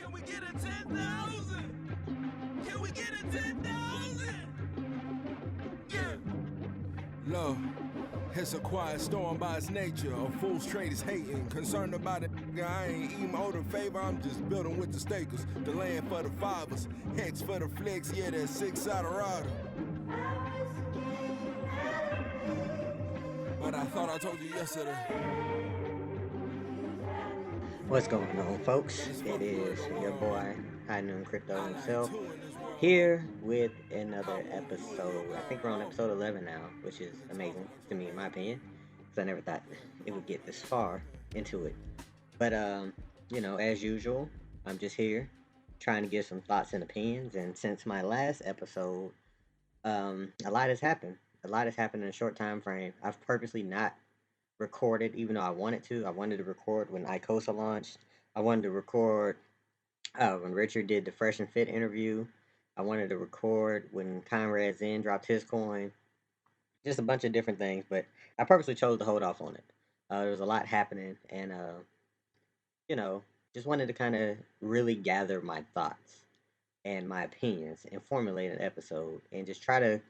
Can we get a 10,000? Can we get a 10,000? Yeah. Low, it's a quiet storm by its nature. A fool's trade is hating. Concerned about it, I ain't even owed a favor. I'm just building with the stakers. The land for the fivers. Hex for the flicks. Yeah, that's 6 out of rider. But I thought I told you yesterday. What's going on, folks? It is your boy, High Noon Crypto himself, here with another episode. I think we're on episode 11 now, which is amazing to me, in my opinion, because I never thought it would get this far into it. But, as usual, I'm just here trying to give some thoughts and opinions. And since my last episode, a lot has happened. A lot has happened in a short time frame. I've purposely not recorded, even though I wanted to. I wanted to record when Icosa launched. I wanted to record when Richard did the Fresh and Fit interview. I wanted to record when Conrad Zen dropped his coin. Just a bunch of different things, but I purposely chose to hold off on it. There was a lot happening, and you know, just wanted to kind of really gather my thoughts and my opinions and formulate an episode and just try to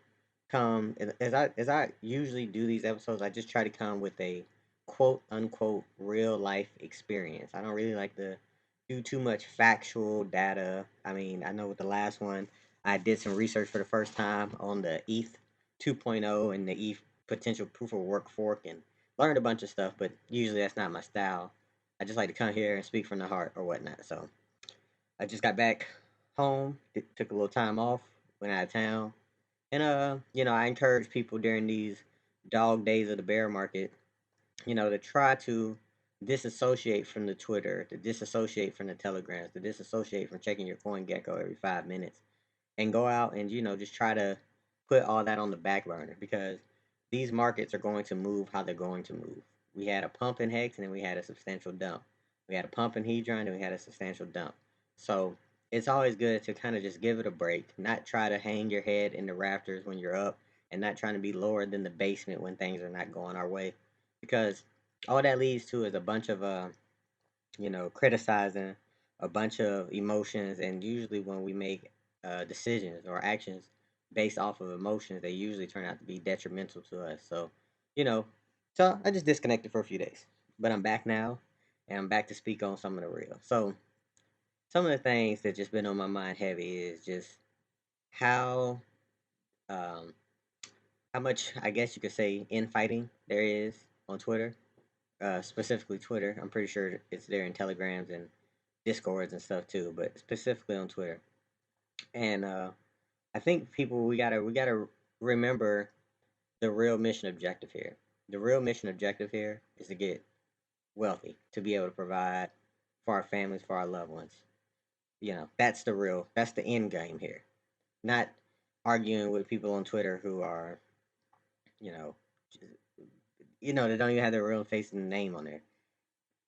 come as I usually do these episodes. I just try to come with a quote unquote real life experience. I don't really like to do too much factual data. I mean, I know with the last one, I did some research for the first time on the ETH 2.0 and the ETH potential proof of work fork and learned a bunch of stuff, but usually that's not my style. I just like to come here and speak from the heart or whatnot. So I just got back home, took a little time off, went out of town, and I encourage people during these dog days of the bear market, to try to disassociate from the Twitter, to disassociate from the Telegrams, to disassociate from checking your coin gecko every 5 minutes, and go out and just try to put all that on the back burner because these markets are going to move how they're going to move. We had a pump in Hex and then we had a substantial dump. We had a pump in Hedron and we had a substantial dump. So it's always good to kind of just give it a break, not try to hang your head in the rafters when you're up, and not trying to be lower than the basement when things are not going our way, because all that leads to is a bunch of criticizing, a bunch of emotions, and usually when we make decisions or actions based off of emotions, they usually turn out to be detrimental to us. So, you know, so I just disconnected for a few days, but I'm back now, and I'm back to speak on some of the real. So some of the things that just been on my mind heavy is just how um, how much, I guess you could say, infighting there is on Twitter, specifically Twitter. I'm pretty sure it's there in Telegrams and Discords and stuff too, but specifically on Twitter. And I think people, we gotta remember the real mission objective here. The real mission objective here is to get wealthy, to be able to provide for our families, for our loved ones. That's the end game here. Not arguing with people on Twitter who are, you know, they don't even have their real face and name on there.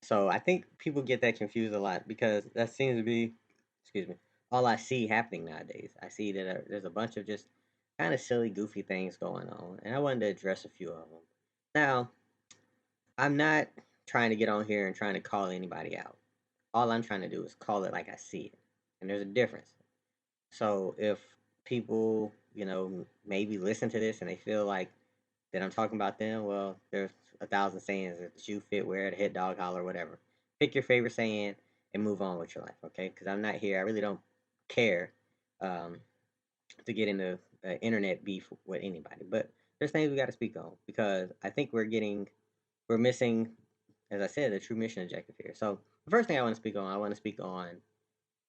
So I think people get that confused a lot because that seems to be, excuse me, all I see happening nowadays. I see that there's a bunch of just kind of silly, goofy things going on, and I wanted to address a few of them. Now, I'm not trying to get on here and trying to call anybody out. All I'm trying to do is call it like I see it, and there's a difference. So if people, maybe listen to this and they feel like that I'm talking about them, well, there's a thousand sayings that the shoe fit, wear it, hit dog holler, whatever. Pick your favorite saying and move on with your life, okay? Because I'm not here. I really don't care um, to get into internet beef with anybody. But there's things we got to speak on because I think we're missing, as I said, the true mission objective here. So the first thing I want to speak on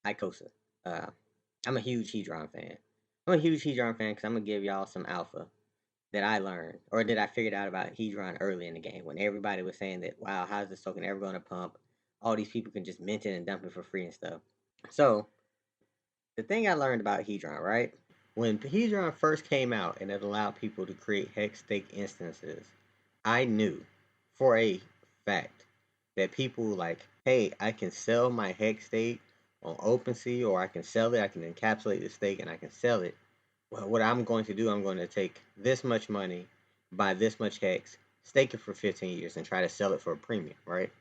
Icosa. Uh, I'm a huge Hedron fan. I'm a huge Hedron fan because I'm gonna give y'all some alpha that I learned or that I figured out about Hedron early in the game when everybody was saying that, wow, how's this token ever going to pump? All these people can just mint it and dump it for free and stuff. So the thing I learned about Hedron, right? When Hedron first came out and it allowed people to create hex stake instances, I knew for a fact that people were like, hey, I can sell my hex stake on OpenSea, or I can sell it, I can encapsulate the stake and I can sell it. Well, what I'm going to do, I'm going to take this much money, buy this much hex, stake it for 15 years, and try to sell it for a premium, right?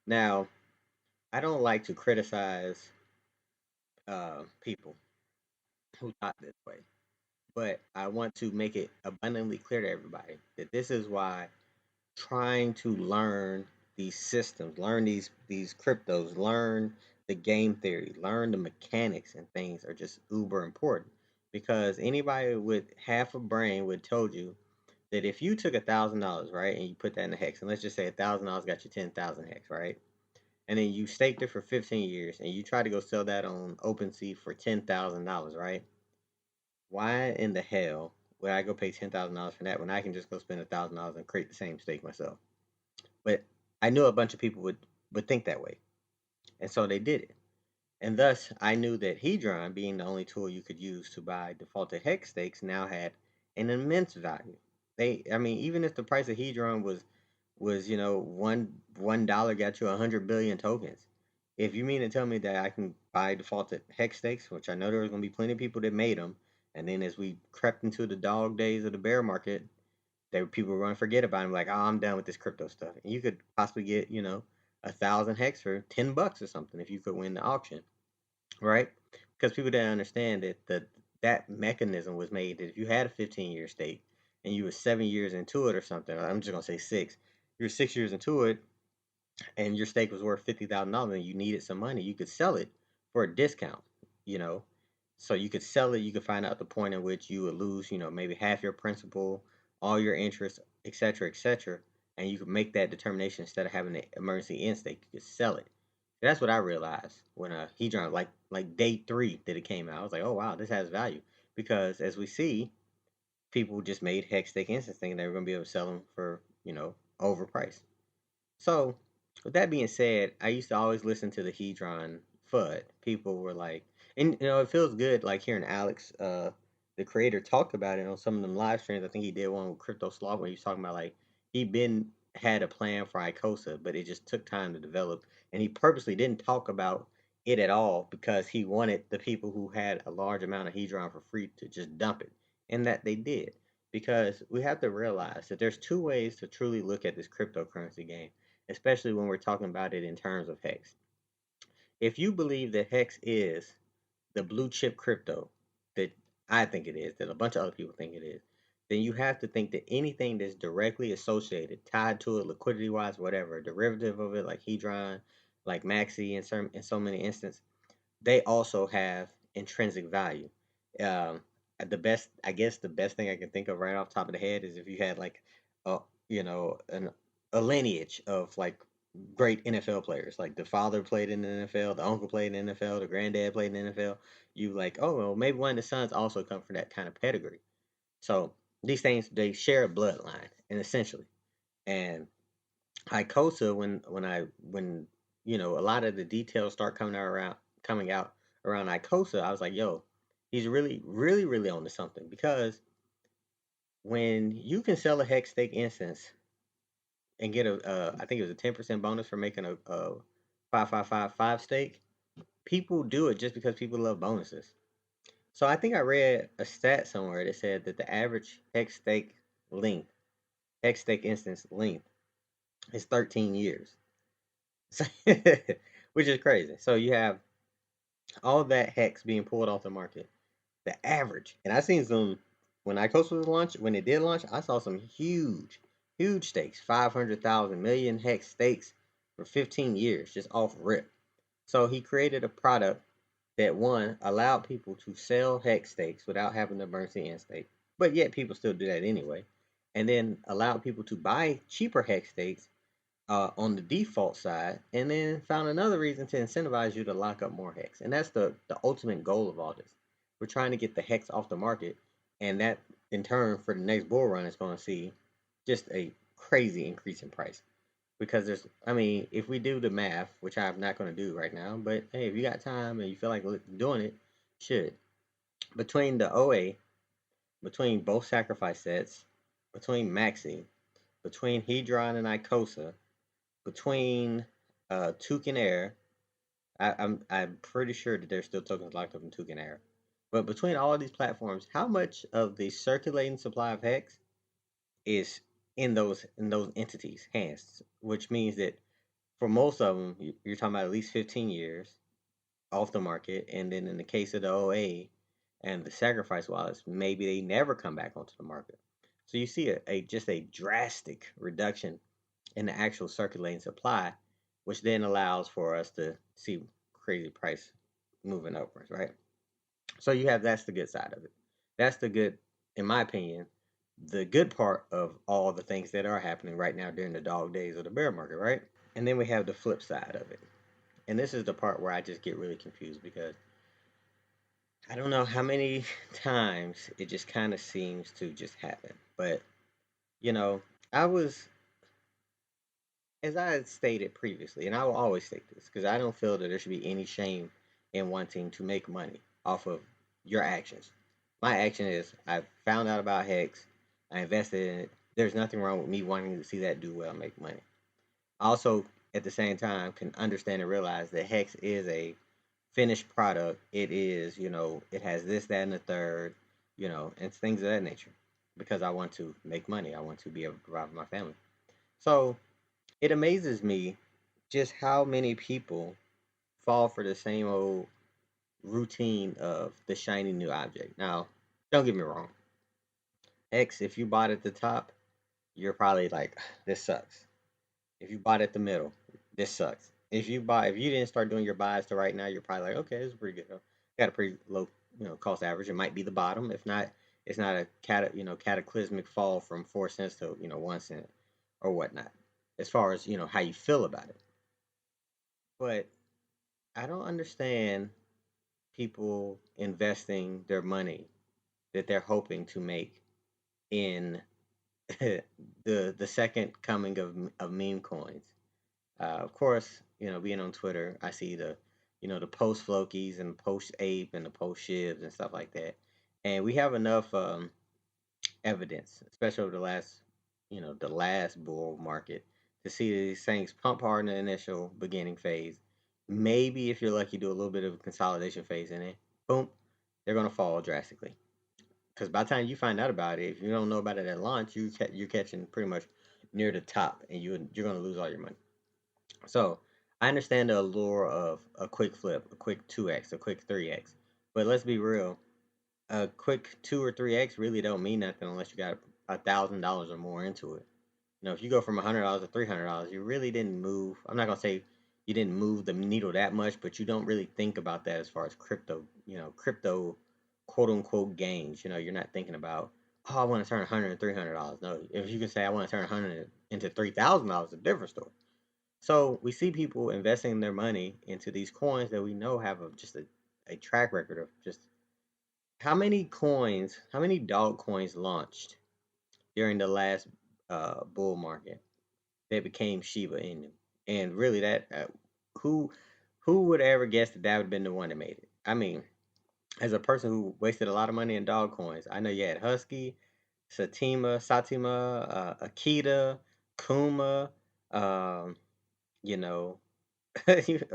Now, I don't like to criticize people who thought this way. But I want to make it abundantly clear to everybody that this is why trying to learn these systems, learn these cryptos, learn the game theory, learn the mechanics and things are just uber important. Because anybody with half a brain would told you that if you took $1,000, right, and you put that in a hex, and let's just say $1,000 got you 10,000 hex, right, and then you staked it for 15 years, and you try to go sell that on OpenSea for $10,000, right? Why in the hell would I go pay $10,000 for that when I can just go spend $1,000 and create the same stake myself? But I knew a bunch of people would think that way, and so they did it. And thus, I knew that Hedron, being the only tool you could use to buy defaulted hex stakes, now had an immense value. I mean, even if the price of Hedron was $1 got you 100 billion tokens. If you mean to tell me that I can buy defaulted hex stakes, which I know there was going to be plenty of people that made them, and then as we crept into the dog days of the bear market, there people were going to forget about them, like, oh, I'm done with this crypto stuff. And you could possibly get 1,000 hex for $10 or something if you could win the auction, right? Because people didn't understand that mechanism was made that if you had a 15-year stake and you were 7 years into it or something, I'm just gonna say six. You're 6 years into it, and your stake was worth $50,000, and you needed some money. You could sell it for a discount, you know. So you could sell it. You could find out the point in which you would lose, maybe half your principal, all your interest, etc., and you could make that determination instead of having an emergency end stake. You could sell it. That's what I realized when Hedron, like day 3 that it came out. I was like, oh wow, this has value because as we see, people just made hex stake instance thinking they were going to be able to sell them for overpriced. So, with that being said, I used to always listen to the Hedron FUD. People were like, and it feels good like hearing Alex, the creator, talk about it on some of them live streams. I think he did one with Crypto Slaw where he was talking about like he been had a plan for Icosa, but it just took time to develop, and he purposely didn't talk about it at all because he wanted the people who had a large amount of Hedron for free to just dump it, and that they did. Because we have to realize that there's two ways to truly look at this cryptocurrency game, especially when we're talking about it in terms of Hex. If you believe that Hex is the blue chip crypto that I think it is, that a bunch of other people think it is, then you have to think that anything that's directly associated, tied to it, liquidity wise, whatever, a derivative of it, like Hedron, like Maxi, in so many instances, they also have intrinsic value. Um, I guess, the best thing I can think of right off the top of the head is if you had like a, a lineage of like great NFL players, like the father played in the NFL, the uncle played in the NFL, the granddad played in the NFL. You like, oh well, maybe one of the sons also come from that kind of pedigree. So these things they share a bloodline, and essentially, and Icosa when a lot of the details start coming out around Icosa, I was like, yo, he's really really really on to something because when you can sell a hex stake instance and get I think it was a 10% bonus for making a 5555 stake, people do it just because people love bonuses. So I think I read a stat somewhere that said that the average length, hex stake instance length is 13 years. Which is crazy. So you have all that hex being pulled off the market. The average, and I seen some when ICOS was launched. When it did launch, I saw some huge, huge stakes, 500,000 million hex stakes for 15 years, just off rip. So he created a product that one allowed people to sell hex stakes without having to burn the end stake, but yet people still do that anyway, and then allowed people to buy cheaper hex stakes on the default side, and then found another reason to incentivize you to lock up more hex. And that's the ultimate goal of all this. We're trying to get the hex off the market, and that in turn for the next bull run is going to see just a crazy increase in price. Because I mean, if we do the math, which I'm not going to do right now, but hey, if you got time and you feel like doing it, should. Between the OA, between both sacrifice sets, between Maxi, between Hedron and Icosa, between Tuke and Air, I'm pretty sure that there's still tokens locked up in Tuke and Air. But between all of these platforms, how much of the circulating supply of hex is in those entities' hands? Which means that for most of them, you're talking about at least 15 years. off the market, and then in the case of the OA and the sacrifice wallets, maybe they never come back onto the market. So you see just a drastic reduction in the actual circulating supply, which then allows for us to see crazy price moving upwards, right? So that's the good side of it. That's the good, in my opinion, the good part of all the things that are happening right now during the dog days of the bear market, right? And then we have the flip side of it. And this is the part where I just get really confused because I don't know how many times it just kind of seems to just happen. But, you know, I was, as I had stated previously, and I will always state this because I don't feel that there should be any shame in wanting to make money off of your actions. My action is I found out about Hex, I invested in it. There's nothing wrong with me wanting to see that do well and make money. I also, at the same time, can understand and realize that Hex is a finished product. It is, it has this, that, and the third, and things of that nature. Because I want to make money, I want to be able to provide for my family. So it amazes me just how many people fall for the same old routine of the shiny new object. Now, don't get me wrong. X, if you bought at the top, you're probably like, this sucks. If you bought at the middle, this sucks. If you didn't start doing your buys to right now, you're probably like, okay, this is pretty good. Got a pretty low, cost average. It might be the bottom. If not, it's not a cataclysmic fall from 4 cents to 1 cent or whatnot. As far as how you feel about it, but I don't understand people investing their money that they're hoping to make in the second coming of meme coins. Of course, being on Twitter, I see the post Flokies and post Ape and the post Shivs and stuff like that. And we have enough evidence, especially over the last bull market, to see these things pump hard in the initial beginning phase. Maybe if you're lucky, do a little bit of a consolidation phase in it. Boom, they're gonna fall drastically. Because by the time you find out about it, if you don't know about it at launch, you're catching pretty much near the top, and you're gonna lose all your money. So I understand the allure of a quick flip, a quick 2x, a quick 3x. But let's be real, a quick 2 or 3x really don't mean nothing unless you got $1,000 or more into it. If you go from $100 to $300, you really didn't move. I'm not gonna say you didn't move the needle that much, but you don't really think about that as far as crypto quote unquote gains. You're not thinking about, oh, I want to turn 100 to $300. No, if you can say I want to turn 100 into $3,000, a different story. So we see people investing their money into these coins that we know have just a track record of just how many coins, how many dog coins launched during the last bull market that became Shiba Inu. And really, who who would ever guess that that would have been the one that made it? I mean, as a person who wasted a lot of money in dog coins, I know you had Husky, Satima, Akita, Kuma, um, you know,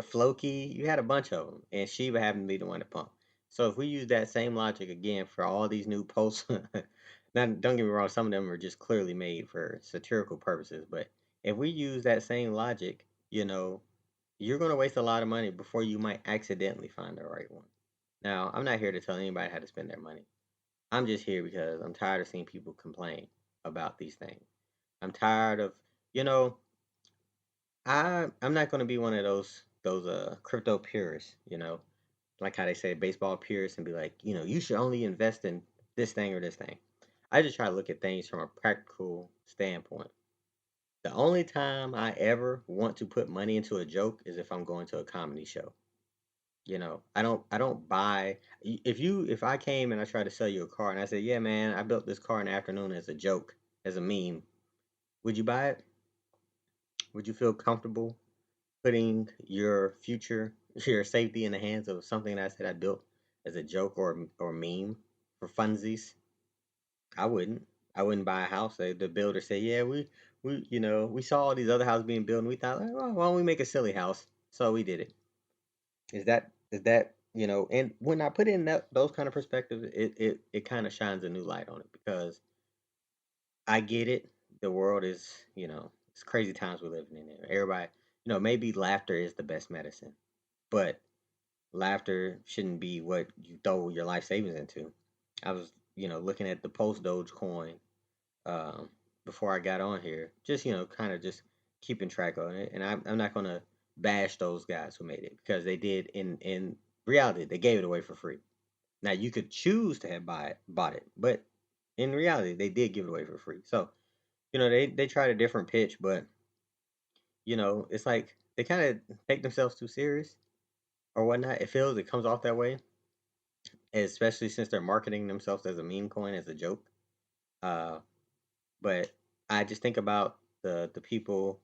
Floki. You had a bunch of them, and Shiba happened to be the one to pump. So if we use that same logic again for all these new posts, now don't get me wrong, some of them are just clearly made for satirical purposes. But if we use that same logic, you're going to waste a lot of money before you might accidentally find the right one. Now, I'm not here to tell anybody how to spend their money. I'm just here because I'm tired of seeing people complain about these things. I'm tired of, you know, I'm not going to be one of those crypto purists, like how they say baseball purists and be like, you should only invest in this thing or this thing. I just try to look at things from a practical standpoint. The only time I ever want to put money into a joke is if I'm going to a comedy show. I don't buy if I came and I tried to sell you a car and I said, "Yeah, man, I built this car in the afternoon as a joke, as a meme." Would you buy it? Would you feel comfortable putting your future, your safety in the hands of something that I said I built as a joke or meme for funsies? I wouldn't. I wouldn't buy a house. The builder said, "Yeah, we saw all these other houses being built, and we thought, well, why don't we make a silly house?" So we did it. Is that And when I put in those kind of perspectives, it kind of shines a new light on it because I get it. The world is, it's crazy times we're living in. Everybody, maybe laughter is the best medicine, but laughter shouldn't be what you throw your life savings into. I was, looking at the post Doge coin um, before I got on here, just kind of just keeping track on it. And I'm not gonna bash those guys who made it because they did in reality they gave it away for free. Now you could choose to have bought it, but in reality they did give it away for free. So they tried a different pitch, but it's like they kind of take themselves too serious or whatnot. It comes off that way, especially since they're marketing themselves as a meme coin, as a joke. Uh, but I just think about the people.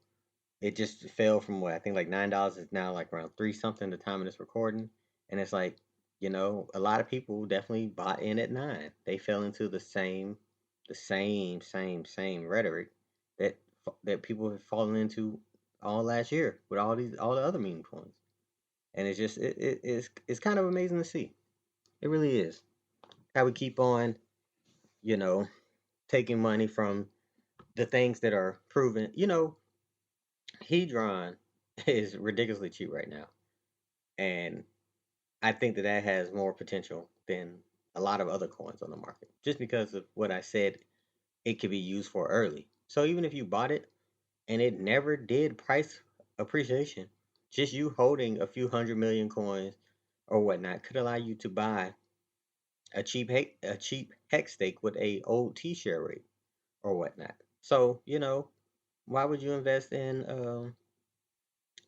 It just fell from what I think like $9 is now like around three something the time of this recording, and it's like a lot of people definitely bought in at 9. They fell into the same rhetoric that people have fallen into all last year with all the other meme coins, and it's just it's kind of amazing to see. It really is how we keep on you know taking money from the things that are proven. Hedron is ridiculously cheap right now, and I think that has more potential than a lot of other coins on the market, just because of what I said. It could be used for early. So even if you bought it and it never did price appreciation, just you holding a few 100 million coins or whatnot could allow you to buy a cheap hex stake with a old T share rate or whatnot. So why would you invest in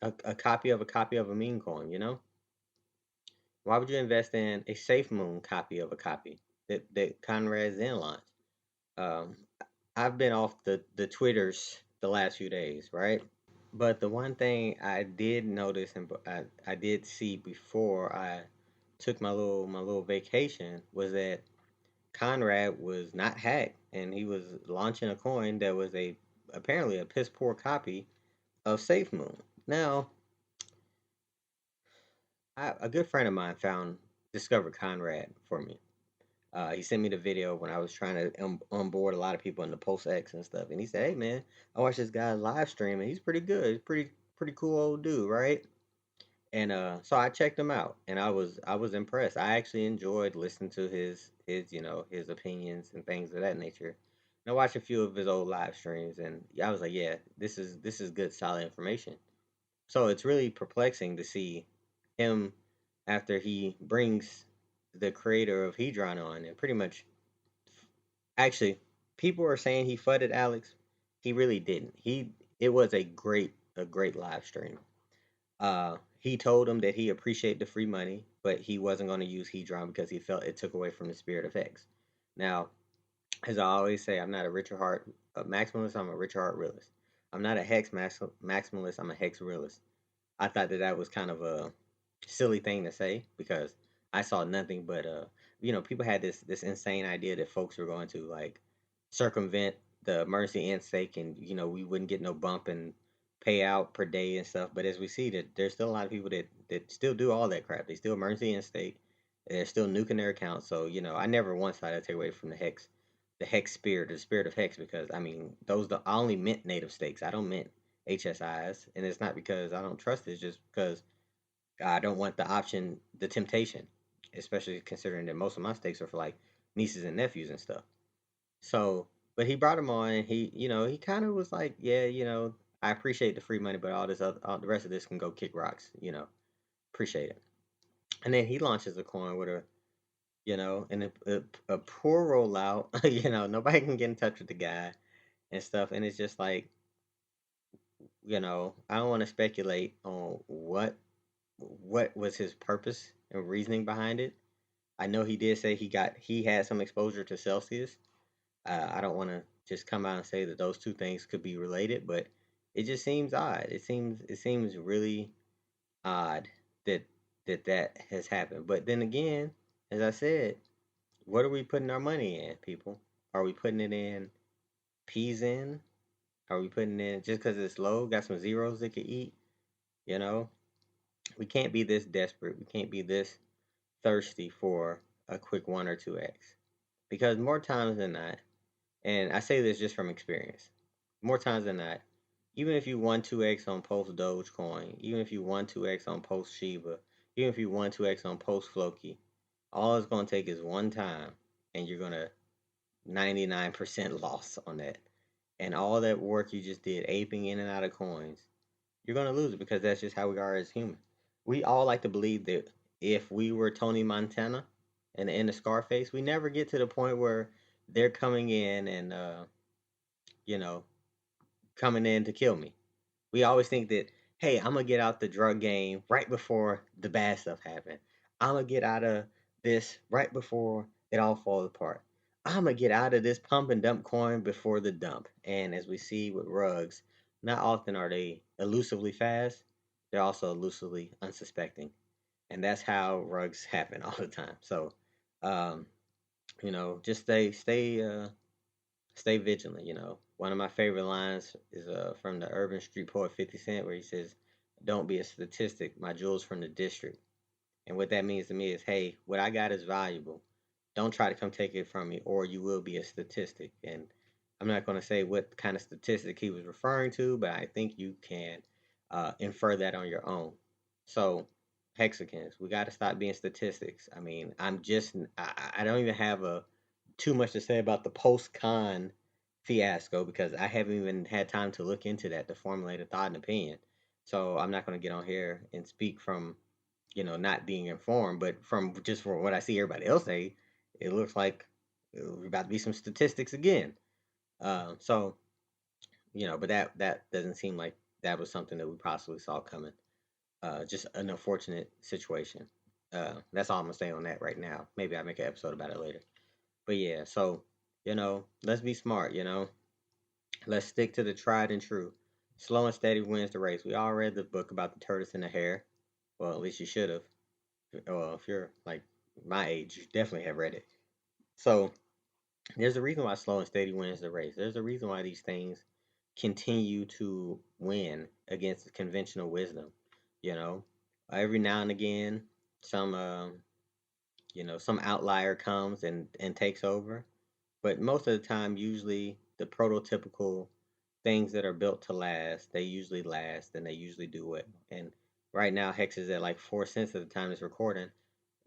a copy of a meme coin? Why would you invest in a Safe Moon copy of a copy that Conrad Zen launched? Um, I've been off the Twitters the last few days, right? But the one thing I did notice and I did see before I took my little vacation was that Conrad was not hacked and he was launching a coin that was apparently a piss poor copy of Safe Moon. Now, a good friend of mine discovered Conrad for me. He sent me the video when I was trying to onboard a lot of people in the Post X and stuff, and he said, "Hey man, I watched this guy live stream, and he's pretty good. He's pretty cool old dude, right?" And so I checked him out, and I was impressed. I actually enjoyed listening to his opinions and things of that nature. And I watched a few of his old live streams, and I was like, "Yeah, this is good, solid information." So it's really perplexing to see him after he brings the creator of Hedron on and pretty much actually people are saying he fudded Alex. He really didn't. It was a great live stream. He told him that he appreciated the free money, but he wasn't going to use Hedron because he felt it took away from the spirit of Hex. Now, as I always say, I'm not a Richard Hart maximalist. I'm a Richard Hart realist. I'm not a Hex maximalist. I'm a Hex realist. I thought that was kind of a silly thing to say because I saw nothing but people had this insane idea that folks were going to like circumvent the emergency end stake and we wouldn't get no bump and payout per day and stuff. But as we see that there's still a lot of people that still do all that crap. They still emergency end stake. They're still nuking their accounts. So I never once thought I'd take away from the hex spirit, the spirit of hex, because I mean I only mint native stakes. I don't mint HSIs, and it's not because I don't trust it. It's just because I don't want the temptation, especially considering that most of my stakes are for like nieces and nephews and stuff. So, but he brought him on. And he kind of was like, yeah, I appreciate the free money, but all the rest of this can go kick rocks. Appreciate it. And then he launches a coin with and a poor rollout. Nobody can get in touch with the guy and stuff. And it's just like, I don't want to speculate on what was his purpose and reasoning behind it. I know he did say he had some exposure to Celsius. I don't want to just come out and say that those two things could be related, but it just seems odd. It seems really odd that that has happened. But then again, as I said, what are we putting our money in, people? Are we putting it in peas in? Are we putting in just because it's low, got some zeros it could eat? You know, we can't be this desperate. We can't be this thirsty for a quick 1 or 2x. Because more times than not, and I say this just from experience, more times than not, even if you won 2x on post Dogecoin, even if you won 2x on post Shiba, even if you 1-2x on post Floki, all it's gonna take is one time, and you're gonna 99% loss on that. And all that work you just did, aping in and out of coins, you're gonna lose it because that's just how we are as humans. We all like to believe that if we were Tony Montana and in the Scarface, we never get to the point where they're coming in and you know, coming in to kill me. We always think that, hey, I'm gonna get out the drug game right before the bad stuff happens. I'm gonna get out of this right before it all falls apart. I'm gonna get out of this pump and dump coin before the dump. And as we see with rugs, not often are they elusively fast, they're also elusively unsuspecting. And that's how rugs happen all the time. So, um, just stay vigilant. One of my favorite lines is from the urban street poet 50 Cent, where he says, "Don't be a statistic, my jewels from the district." And what that means to me is, hey, what I got is valuable. Don't try to come take it from me, or you will be a statistic. And I'm not going to say what kind of statistic he was referring to, but I think you can infer that on your own. So, Hexicans, we got to stop being statistics. I mean, I don't even have too much to say about the post-con fiasco because I haven't even had time to look into that to formulate a thought and opinion. So I'm not going to get on here and speak from not being informed, but from what I see everybody else say, it looks like we're about to be some statistics again. So but that doesn't seem like that was something that we possibly saw coming. Just an unfortunate situation. That's all I'm gonna say on that right now. Maybe I'll make an episode about it later. But yeah, so let's be smart. Let's stick to the tried and true. Slow and steady wins the race. We all read the book about the tortoise and the hare. Well, at least you should have. Well, if you're like my age, you definitely have read it. So there's a reason why slow and steady wins the race. There's a reason why these things continue to win against conventional wisdom. You know, every now and again, some outlier comes and takes over, but most of the time, usually the prototypical things that are built to last, they usually last and they usually do it. And right now, Hex is at like 4 cents at the time it's recording.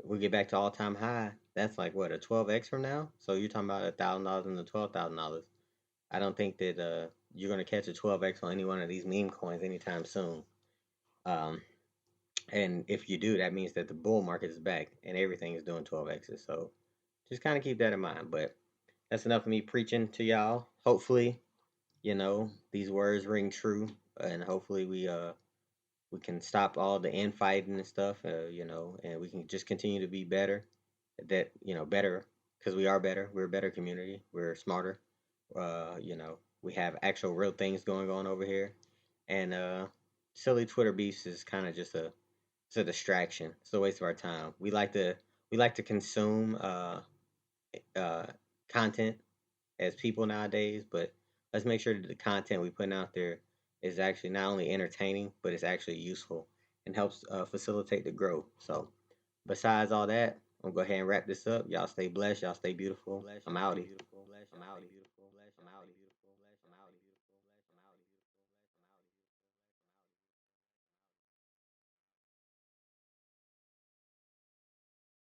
We get back to all time high. That's like what, a 12x from now? So you're talking about $1,000 and the $12,000. I don't think that you're gonna catch a 12x on any one of these meme coins anytime soon. Um, and if you do, that means that the bull market is back and everything is doing 12x's. So just kind of keep that in mind. But that's enough of me preaching to y'all. Hopefully, these words ring true, and hopefully we can stop all the infighting and stuff. And we can just continue to be better. Better because we are better. We're a better community. We're smarter. We have actual real things going on over here, and silly Twitter beefs is kind of just it's a distraction. It's a waste of our time. We like to consume uh, content as people nowadays, but let's make sure that the content we put out there is actually not only entertaining, but it's actually useful and helps facilitate the growth. So, besides all that, I'm gonna go ahead and wrap this up. Y'all stay blessed. Y'all stay beautiful. I'm out. I'm out.